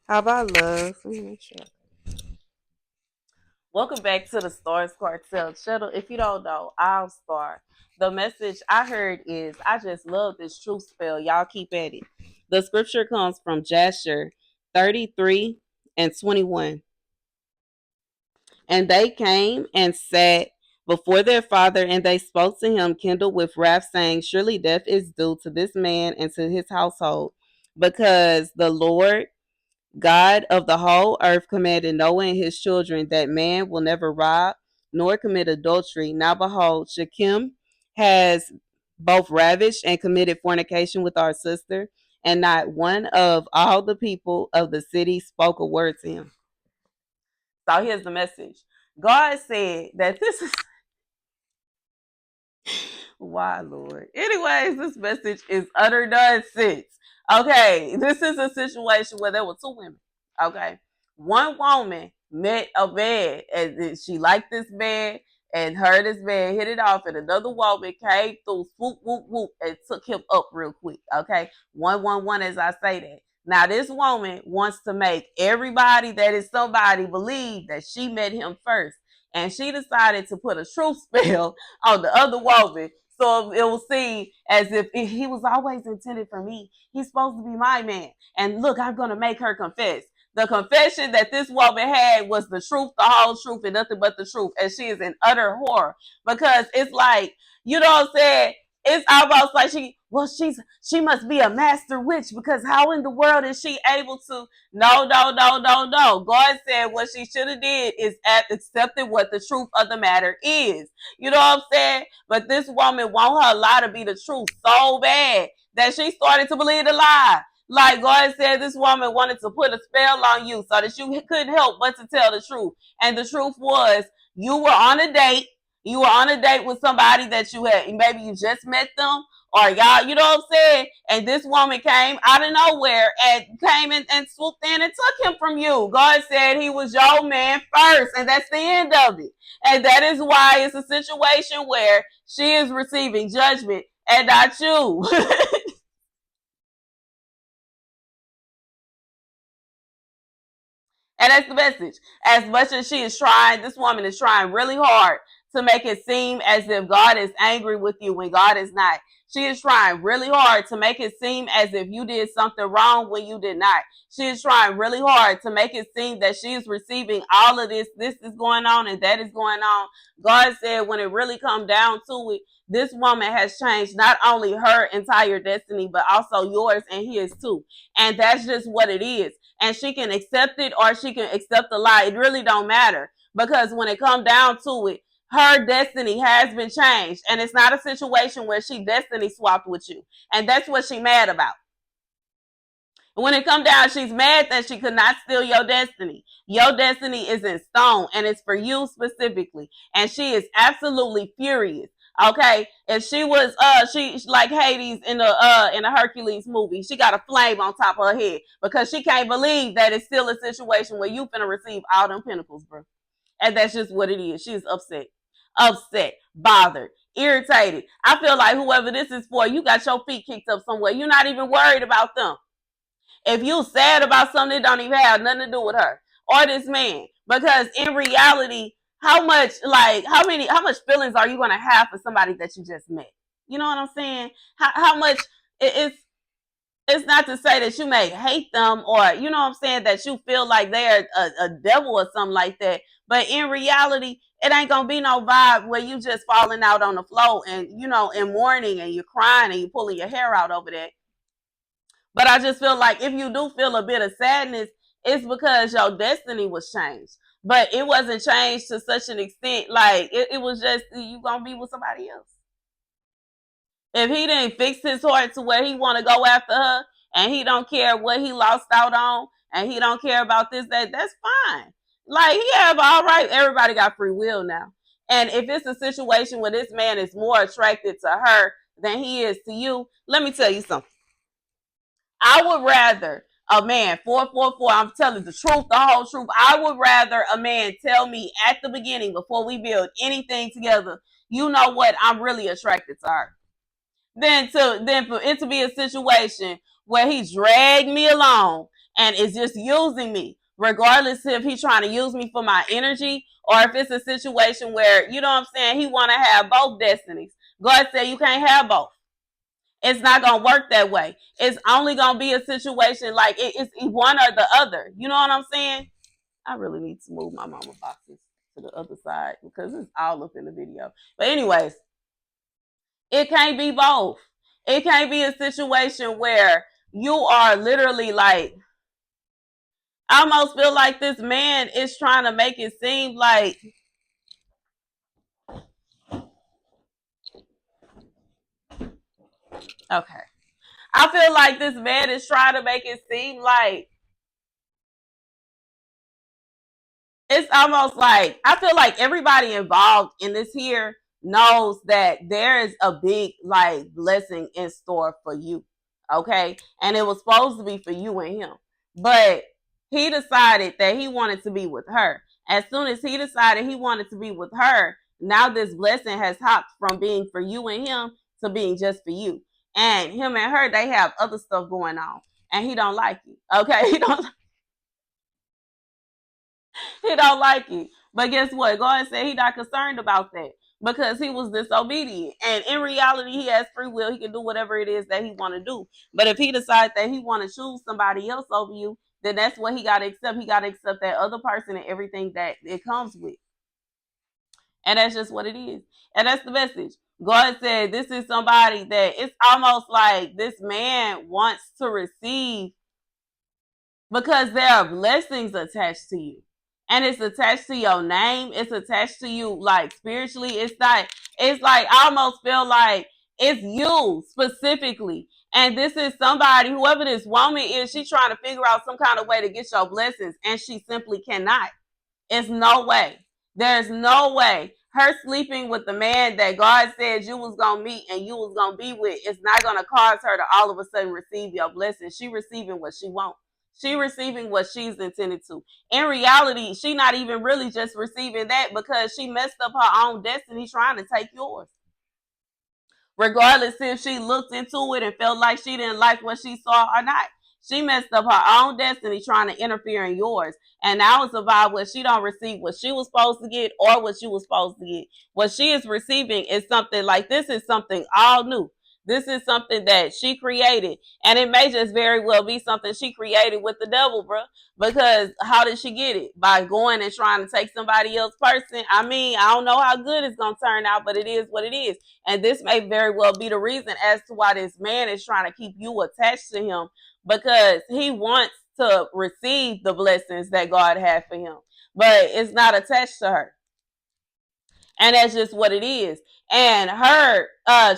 How about love? Let me make sure. Welcome back to the Starscartel channel. If you don't know, I'll start. The message I heard is I just love this truth spell. Y'all keep at it. The scripture comes from Jasher 33 and 21. And they came and sat before their father, and they spoke to him, kindled with wrath, saying, surely death is due to this man and to his household, because the Lord God of the whole earth commanded Noah and his children that man will never rob nor commit adultery. Now behold, Shechem has both ravished and committed fornication with our sister, and not one of all the people of the city spoke a word to him. So here's the message. God said that this is why, Lord. Anyways, this message is utter nonsense. Okay, this is a situation where there were two women. Okay, one woman met a man and she liked this man and her this man hit it off, and another woman came through, swoop, whoop, whoop, and took him up real quick. Okay, 111 as I say that. Now, this woman wants to make everybody that is somebody believe that she met him first. And she decided to put a truth spell on the other woman. So it will seem as if he was always intended for me. He's supposed to be my man. And look, I'm going to make her confess. The confession that this woman had was the truth, the whole truth, and nothing but the truth. And she is in utter horror because it's like, you know what I'm saying? It's almost like she must be a master witch, because how in the world is she able to? No, no, no, no, no. God said what she should have did is accepted what the truth of the matter is. You know what I'm saying? But this woman want her lie to be the truth so bad that she started to believe the lie. Like God said, this woman wanted to put a spell on you so that you couldn't help but to tell the truth. And the truth was, you were on a date. You were on a date with somebody that you had, maybe you just met them, or y'all, you know what I'm saying? And this woman came out of nowhere and came in and swooped in and took him from you. God said he was your man first, and that's the end of it. And that is why it's a situation where she is receiving judgment and not you. And that's the message. As much as she is trying, this woman is trying really hard to make it seem as if God is angry with you when God is not. She is trying really hard to make it seem as if you did something wrong when you did not. She is trying really hard to make it seem that she is receiving all of this. This is going on and that is going on. God said when it really come down to it, this woman has changed not only her entire destiny, but also yours and his too. And that's just what it is. And she can accept it or she can accept the lie. It really don't matter, because when it come down to it, her destiny has been changed, and it's not a situation where she destiny swapped with you, and that's what she mad about. When it come down, she's mad that she could not steal your destiny. Your destiny is in stone, and it's for you specifically, and she is absolutely furious. Okay, if she was she like Hades in the Hercules movie, she got a flame on top of her head because she can't believe that it's still a situation where you finna receive all them pinnacles, bro. And that's just what it is. She's upset, bothered, irritated. I feel like whoever this is for, you got your feet kicked up somewhere. You're not even worried about them. If you sad about something that don't even have nothing to do with her or this man, because in reality, how much feelings are you gonna have for somebody that you just met? You know what I'm saying? How much it's not to say that you may hate them, or you know what I'm saying, that you feel like they're a devil or something like that. But in reality, it ain't gonna be no vibe where you just falling out on the floor and in mourning and you're crying and you're pulling your hair out over that. But I just feel like if you do feel a bit of sadness, it's because your destiny was changed. But it wasn't changed to such an extent, like it was just you gonna be with somebody else. If he didn't fix his heart to where he want to go after her, and he don't care what he lost out on, and he don't care about this, that's fine. Like he have all right. Everybody got free will now. And if it's a situation where this man is more attracted to her than he is to you, let me tell you something. I would rather a man 444. I'm telling the truth, the whole truth. I would rather a man tell me at the beginning before we build anything together. You know what? I'm really attracted to her than for it to be a situation where he dragged me along and is just using me, regardless if he's trying to use me for my energy or if it's a situation where, you know what I'm saying, he want to have both destinies. God said you can't have both. It's not going to work that way. It's only going to be a situation like it's one or the other. You know what I'm saying? I really need to move my mama boxes to the other side because it's all up in the video. But anyways, it can't be both. It can't be a situation where you are literally like, I almost feel like this man is trying to make it seem like, okay, I feel like this man is trying to make it seem like it's almost like I feel like everybody involved in this here knows that there is a big like blessing in store for you. Okay. And it was supposed to be for you and him. But he decided that he wanted to be with her. As soon as he decided he wanted to be with her, now this blessing has hopped from being for you and him to being just for you. And him and her, they have other stuff going on. And he don't like you. Okay. He don't like you. But guess what? God said he not concerned about that because he was disobedient. And in reality, he has free will. He can do whatever it is that he want to do. But if he decides that he want to choose somebody else over you, then that's what he got to accept. He got to accept that other person and everything that it comes with. And that's just what it is. And that's the message. God said this is somebody that it's almost like this man wants to receive because there are blessings attached to you. And it's attached to your name. It's attached to you like spiritually. It's like I almost feel like it's you specifically. And this is somebody, whoever this woman is, she's trying to figure out some kind of way to get your blessings. And she simply cannot. It's no way. There's no way. Her sleeping with the man that God said you was going to meet and you was going to be with is not going to cause her to all of a sudden receive your blessing. She receiving what she wants. She receiving what she's intended to. In reality, she not even really just receiving that because she messed up her own destiny trying to take yours. Regardless if she looked into it and felt like she didn't like what she saw or not. She messed up her own destiny trying to interfere in yours. And now it's about what she don't receive what she was supposed to get or what she was supposed to get. What she is receiving is something like this is something all new. This is something that she created. And it may just very well be something she created with the devil, bro. Because how did she get it? By going and trying to take somebody else's person. I mean, I don't know how good it's going to turn out, but it is what it is. And this may very well be the reason as to why this man is trying to keep you attached to him because he wants to receive the blessings that God had for him. But it's not attached to her. And that's just what it is. And her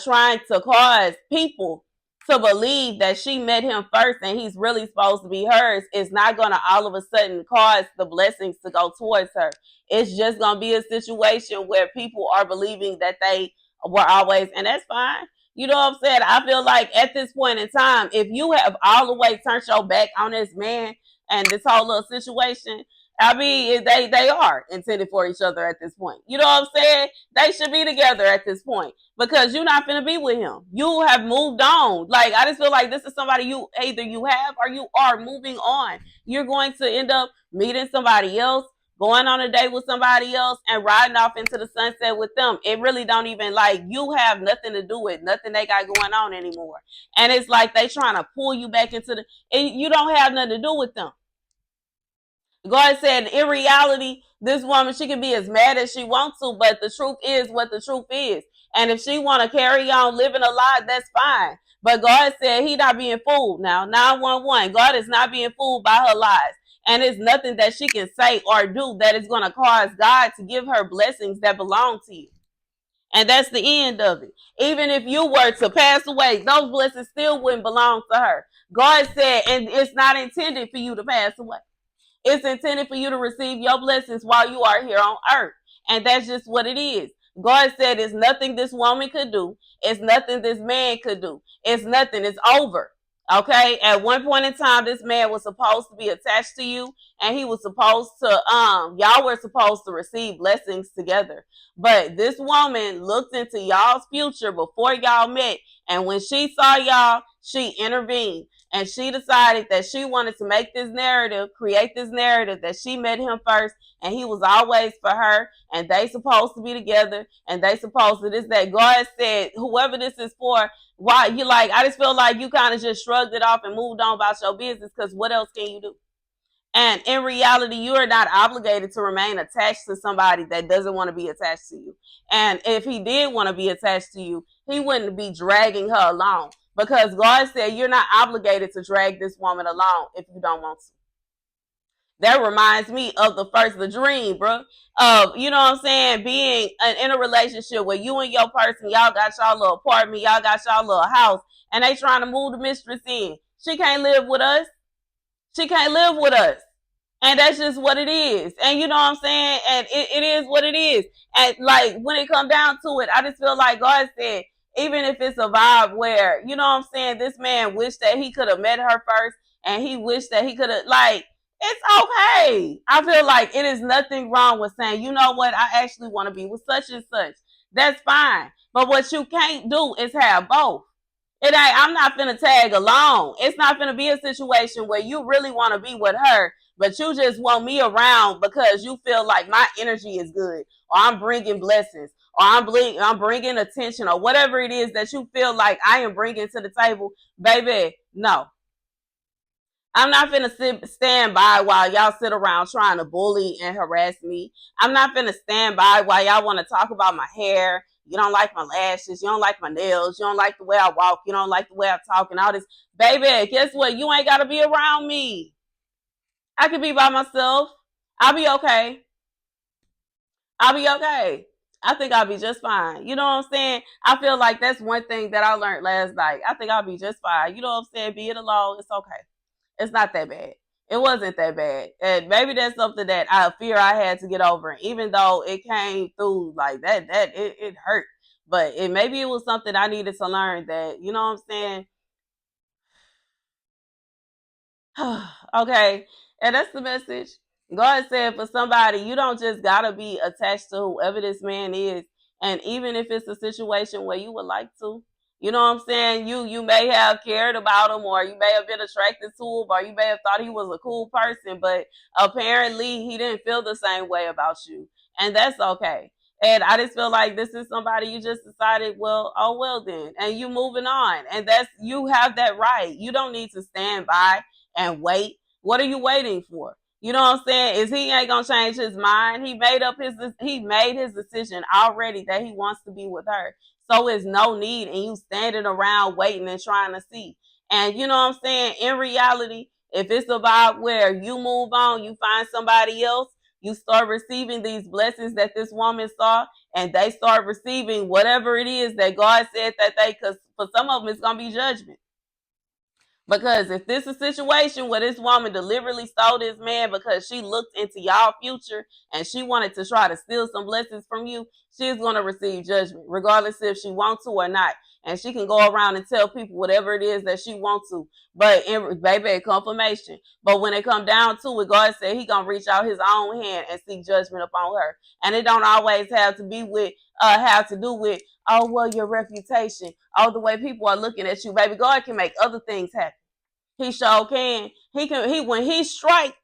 trying to cause people to believe that she met him first and he's really supposed to be hers is not going to all of a sudden cause the blessings to go towards her. It's just going to be a situation where people are believing that they were always, and that's fine. You know what I'm saying? I feel like at this point in time, if you have all the way turned your back on this man and this whole little situation, I mean, they are intended for each other at this point. You know what I'm saying? They should be together at this point because you're not going to be with him. You have moved on. Like, I just feel like this is somebody you either you have or you are moving on. You're going to end up meeting somebody else, going on a date with somebody else and riding off into the sunset with them. It really don't even like you have nothing to do with nothing they got going on anymore. And it's like they trying to pull you back into the, and you don't have nothing to do with them. God said, in reality, this woman, she can be as mad as she wants to, but the truth is what the truth is. And if she want to carry on living a lie, that's fine. But God said he not being fooled now. 911. God is not being fooled by her lies. And it's nothing that she can say or do that is going to cause God to give her blessings that belong to you. And that's the end of it. Even if you were to pass away, those blessings still wouldn't belong to her. God said, and it's not intended for you to pass away. It's intended for you to receive your blessings while you are here on earth. And that's just what it is. God said it's nothing this woman could do. It's nothing this man could do. It's nothing. It's over. Okay. At one point in time, this man was supposed to be attached to you and he was supposed to, y'all were supposed to receive blessings together. But this woman looked into y'all's future before y'all met. And when she saw y'all, she intervened. And she decided that she wanted to make this narrative, create this narrative that she met him first and he was always for her and they supposed to be together and they supposed to this, that. God said, whoever this is for, why you like, I just feel like you kind of just shrugged it off and moved on about your business because what else can you do? And in reality, you are not obligated to remain attached to somebody that doesn't want to be attached to you. And if he did want to be attached to you, he wouldn't be dragging her along because God said you're not obligated to drag this woman along if you don't want to. That reminds me of the dream, bro. Of, you know what I'm saying, being in a relationship where you and your person, y'all got y'all little apartment, y'all got y'all little house, and they trying to move the mistress in. She can't live with us. She can't live with us. And that's just what it is. And you know what I'm saying? And it is what it is. And like when it come down to it, I just feel like God said, even if it's a vibe where, you know what I'm saying, this man wished that he could have met her first and he wished that he could have, like, it's okay. I feel like it is nothing wrong with saying, you know what, I actually want to be with such and such. That's fine. But what you can't do is have both. It ain't, I'm not finna tag along. It's not finna be a situation where you really want to be with her, but you just want me around because you feel like my energy is good, or I'm bringing blessings, or I'm bringing attention, or whatever it is that you feel like I am bringing to the table. Baby, no. I'm not finna stand by while y'all sit around trying to bully and harass me. I'm not finna stand by while y'all want to talk about my hair. You don't like my lashes. You don't like my nails. You don't like the way I walk. You don't like the way I talk and all this. Baby, guess what? You ain't got to be around me. I can be by myself. I'll be okay. I'll be okay. I think I'll be just fine. You know what I'm saying? I feel like that's one thing that I learned last night. I think I'll be just fine. You know what I'm saying? Be it alone. It's okay. It's not that bad. It wasn't that bad. And maybe that's something that I fear I had to get over. Even though it came through like that, it hurt. But maybe it was something I needed to learn that, you know what I'm saying? Okay. And that's the message. God said for somebody, you don't just gotta be attached to whoever this man is. And even if it's a situation where you would like to, you know what I'm saying? You may have cared about him, or you may have been attracted to him, or you may have thought he was a cool person, but apparently he didn't feel the same way about you. And that's okay. And I just feel like this is somebody you just decided, well, oh well then. And you moving on. And that's, you have that right. You don't need to stand by and wait. What are you waiting for? You know what I'm saying? Is he ain't gonna change his mind? He made his decision already that he wants to be with her. So it's no need in you standing around waiting and trying to see. And you know what I'm saying? In reality, if it's about where you move on, you find somebody else, you start receiving these blessings that this woman saw, and they start receiving whatever it is that God said that they, because for some of them it's gonna be judgment. Because if this is a situation where this woman deliberately stole this man because she looked into y'all future and she wanted to try to steal some blessings from you, she's going to receive judgment, regardless if she wants to or not. And she can go around and tell people whatever it is that she wants to. But baby, confirmation. But when it come down to it, God said he gonna reach out his own hand and seek judgment upon her. And it don't always have to be with have to do with, oh well, your reputation, oh the way people are looking at you. Baby, God can make other things happen. He sure can. He when he strike,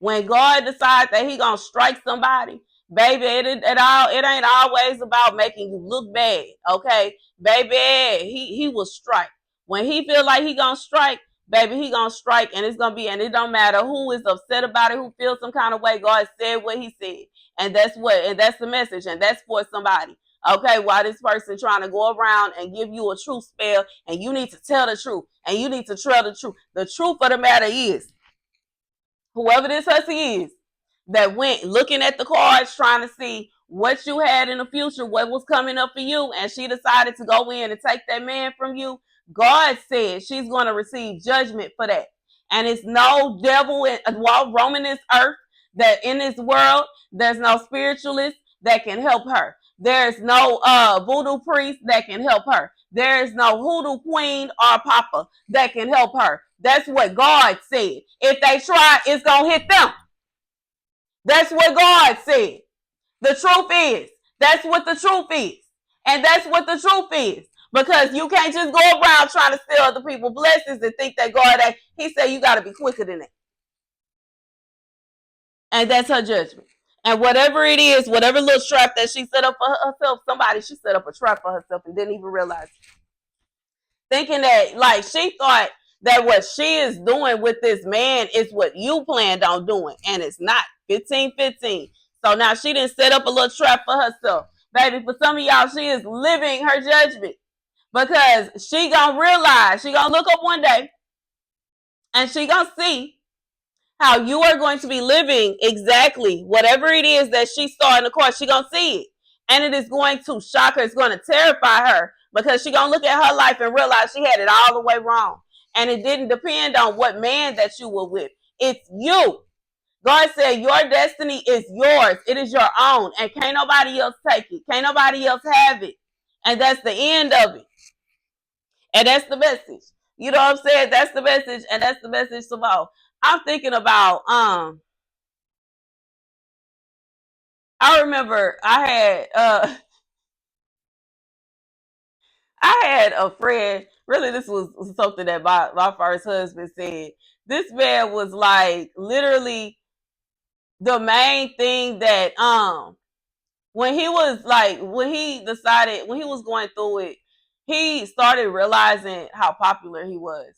when God decides that he gonna strike somebody, baby, it ain't always about making you look bad. Okay, baby, he will strike. When he feel like he gonna strike, baby, he gonna strike, and it's gonna be, and it don't matter who is upset about it, who feels some kind of way. God said what he said, and that's the message, and that's for somebody. Okay, why this person trying to go around and give you a truth spell, and you need to tell the truth, and you need to tell the truth. The truth of the matter is, whoever this hussy is that went looking at the cards trying to see what you had in the future, what was coming up for you, and she decided to go in and take that man from you, God said she's going to receive judgment for that. And it's no devil roaming this earth, that in this world, there's no spiritualist that can help her. There's no voodoo priest that can help her. There is no hoodoo queen or papa that can help her. That's what God said. If they try, it's going to hit them. That's what God said. The truth is, that's what the truth is. And that's what the truth is. Because you can't just go around trying to steal other people's blessings and think that God, he said you got to be quicker than that. And that's her judgment. And whatever it is, whatever little trap that she set up for herself, she set up a trap for herself and didn't even realize it. Thinking that, like, she thought that what she is doing with this man is what you planned on doing. And it's not. 15-15. So now she didn't set up a little trap for herself. Baby, for some of y'all, she is living her judgment. Because she gonna realize, she gonna look up one day and she gonna see how you are going to be living exactly whatever it is that she saw in the course. She gonna see it, and it is going to shock her. It's going to terrify her because she gonna look at her life and realize she had it all the way wrong, and it didn't depend on what man that you were with. It's you. God said your destiny is yours. It is your own, and can't nobody else take it. Can't nobody else have it, and that's the end of it. And that's the message. You know what I'm saying? That's the message, and that's the message to all. I'm thinking about I remember I had a friend, really this was something that my first husband said. This man was like literally the main thing that when he was going through it, he started realizing how popular he was.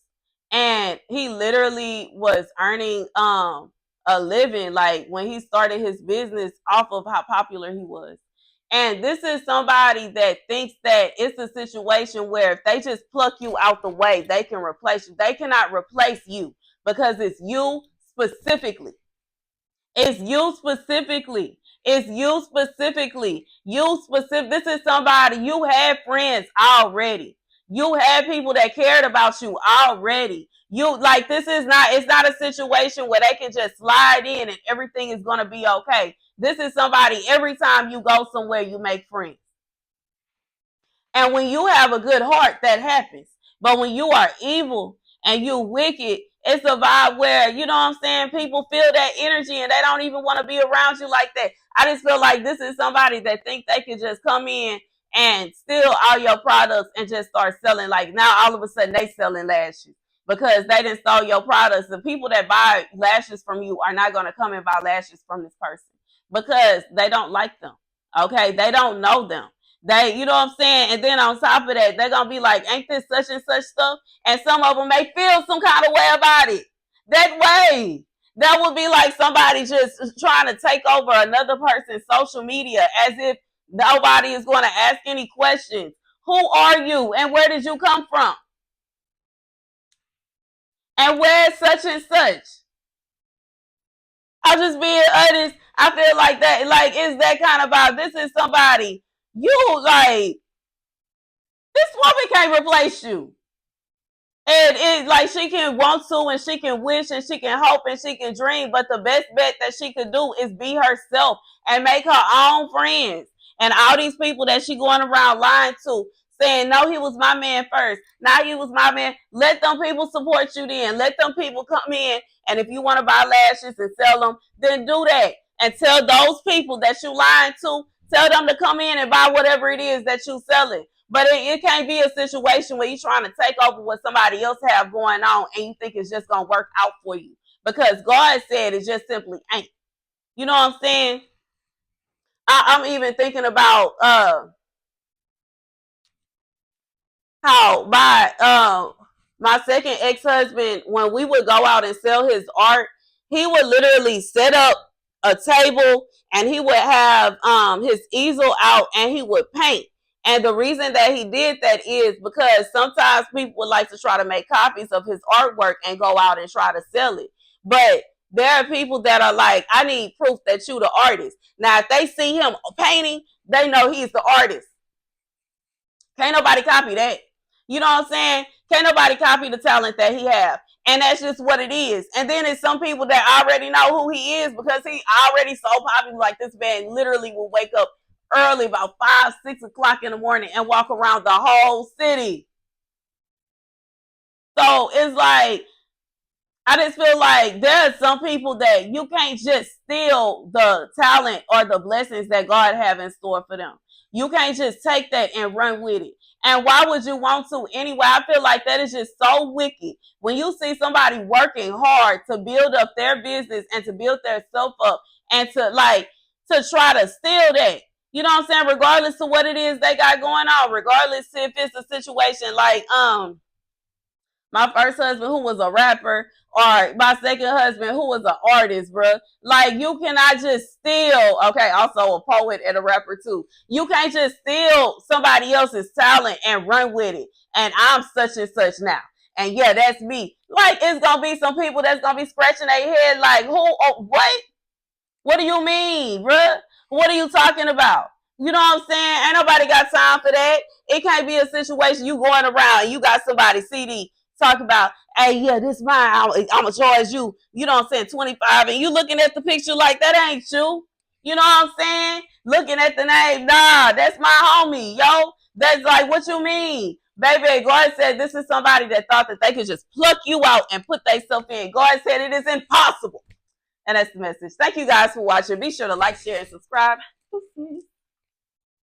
And he literally was earning a living, like when he started his business, off of how popular he was. And this is somebody that thinks that it's a situation where if they just pluck you out the way, they can replace you. They cannot replace you because it's you specifically. It's you specifically. It's you specifically. You specific. This is somebody, you had friends already. You had people that cared about you already. You, like, it's not a situation where they can just slide in and everything is going to be okay. This is somebody, every time you go somewhere, you make friends. And when you have a good heart, that happens. But when you are evil and you wicked, it's a vibe where, you know what I'm saying, people feel that energy and they don't even want to be around you like that. I just feel like this is somebody that think they can just come in and steal all your products and just start selling. Like now all of a sudden they selling lashes because they didn't sell your products. The people that buy lashes from you are not going to come and buy lashes from this person because they don't like them. Okay, they don't know them. They, you know what I'm saying? And then on top of that, they're going to be like, ain't this such and such stuff? And some of them may feel some kind of way about it. That way. That would be like somebody just trying to take over another person's social media as if nobody is going to ask any questions. Who are you? And where did you come from? And where's such and such? I'm just being honest. I feel like that, like, it's that kind of vibe. This is somebody, you like, this woman can't replace you. And it, like, she can want to and she can wish and she can hope and she can dream, but the best bet that she could do is be herself and make her own friends. And all these people that she going around lying to, saying, no, he was my man first. Now he was my man. Let them people support you then. Let them people come in. And if you want to buy lashes and sell them, then do that. And tell those people that you lying to, tell them to come in and buy whatever it is that you selling. But it can't be a situation where you're trying to take over what somebody else have going on and you think it's just going to work out for you. Because God said it just simply ain't. You know what I'm saying? I'm even thinking about how my second ex-husband, when we would go out and sell his art, he would literally set up a table and he would have his easel out and he would paint. And the reason that he did that is because sometimes people would like to try to make copies of his artwork and go out and try to sell it. But there are people that are like, I need proof that you the artist. Now, if they see him painting, they know he's the artist. Can't nobody copy that. You know what I'm saying? Can't nobody copy the talent that he have. And that's just what it is. And then it's some people that already know who he is because he already so popular. Like this man literally will wake up early, about 5, 6 o'clock in the morning and walk around the whole city. So it's like, I just feel like there are some people that you can't just steal the talent or the blessings that God have in store for them. You can't just take that and run with it. And why would you want to anyway? I feel like that is just so wicked. When you see somebody working hard to build up their business and to build their self up and to try to steal that. You know what I'm saying? Regardless of what it is they got going on, regardless if it's a situation like my first husband who was a rapper or my second husband who was an artist, bro. Like, you cannot just steal, okay, also a poet and a rapper too. You can't just steal somebody else's talent and run with it. And I'm such and such now. And yeah, that's me. Like, it's going to be some people that's going to be scratching their head like, who, oh, what? What do you mean, bruh? What are you talking about? You know what I'm saying? Ain't nobody got time for that. It can't be a situation you going around and you got somebody CD talking about, hey, yeah, this mine. I'm going to charge you, you know what I'm saying, 25. And you looking at the picture like that ain't you. You know what I'm saying? Looking at the name, nah, that's my homie, yo. That's like, what you mean? Baby, God said this is somebody that thought that they could just pluck you out and put themselves in. God said it is impossible. And that's the message. Thank you guys for watching. Be sure to like, share, and subscribe.